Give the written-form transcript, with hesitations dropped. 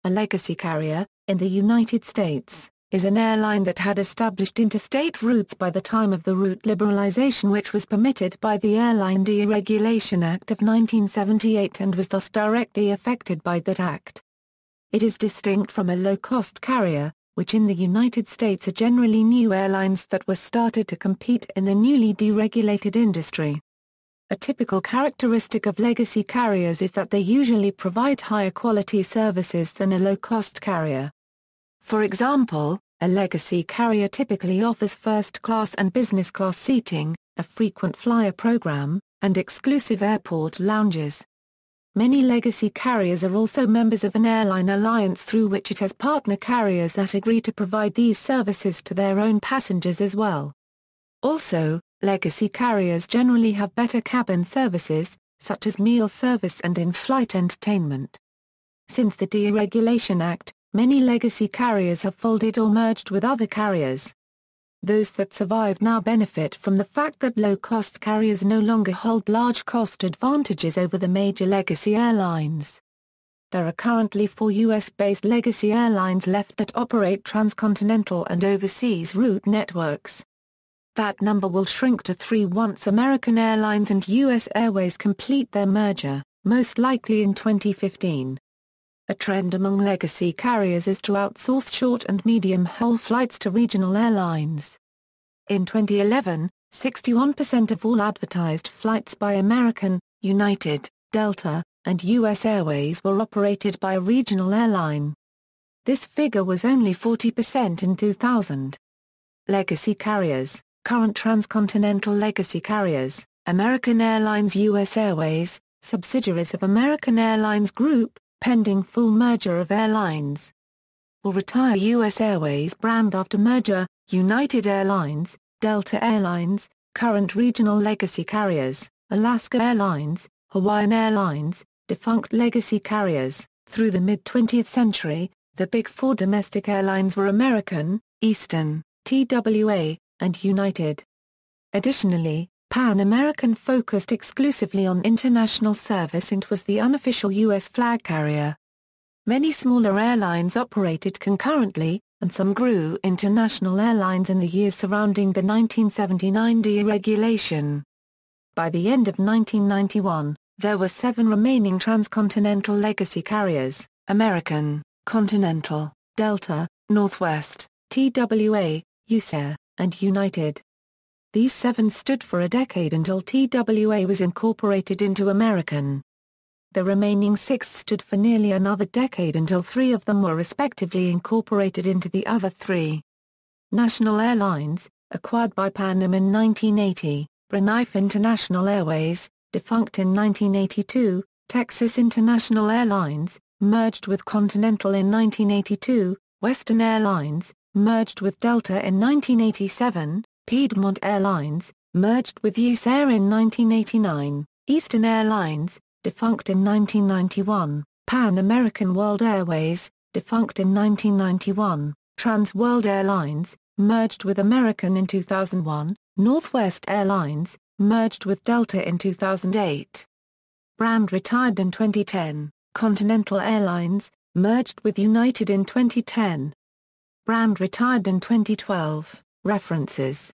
a legacy carrier, in the United States, is an airline that had established interstate routes by the time of the route liberalization, which was permitted by the Airline Deregulation Act of 1978 and was thus directly affected by that act. It is distinct from a low-cost carrier, which in the United States are generally new airlines that were started to compete in the newly deregulated industry. A typical characteristic of legacy carriers is that they usually provide higher quality services than a low-cost carrier. For example, a legacy carrier typically offers first-class and business-class seating, a frequent flyer program, and exclusive airport lounges. Many legacy carriers are also members of an airline alliance through which it has partner carriers that agree to provide these services to their own passengers as well. Also, legacy carriers generally have better cabin services, such as meal service and in-flight entertainment. Since the Deregulation Act, many legacy carriers have folded or merged with other carriers. Those that survive now benefit from the fact that low-cost carriers no longer hold large cost advantages over the major legacy airlines. There are currently 4 U.S.-based legacy airlines left that operate transcontinental and overseas route networks. That number will shrink to 3 once American Airlines and U.S. Airways complete their merger, most likely in 2015. A trend among legacy carriers is to outsource short and medium-haul flights to regional airlines. In 2011, 61% of all advertised flights by American, United, Delta, and U.S. Airways were operated by a regional airline. This figure was only 40% in 2000. Legacy carriers. Current transcontinental legacy carriers, American Airlines, U.S. Airways, subsidiaries of American Airlines Group, pending full merger of airlines. Will retire U.S. Airways brand after merger, United Airlines, Delta Airlines, current regional legacy carriers, Alaska Airlines, Hawaiian Airlines, defunct legacy carriers. Through the mid-20th century, the big 4 domestic airlines were American, Eastern, TWA, and United. Additionally, Pan American focused exclusively on international service and was the unofficial U.S. flag carrier. Many smaller airlines operated concurrently, and some grew into national airlines in the years surrounding the 1979 deregulation. By the end of 1991, there were 7 remaining transcontinental legacy carriers: American, Continental, Delta, Northwest, TWA, USAir, and United. These 7 stood for a decade until TWA was incorporated into American. The remaining 6 stood for nearly another decade until 3 of them were respectively incorporated into the other 3. National Airlines, acquired by Pan Am in 1980, Braniff International Airways, defunct in 1982, Texas International Airlines, merged with Continental in 1982, Western Airlines, merged with Delta in 1987, Piedmont Airlines, merged with USAir in 1989, Eastern Airlines, defunct in 1991, Pan American World Airways, defunct in 1991, Trans World Airlines, merged with American in 2001, Northwest Airlines, merged with Delta in 2008. Brand retired in 2010, Continental Airlines, merged with United in 2010. Brand retired in 2012. References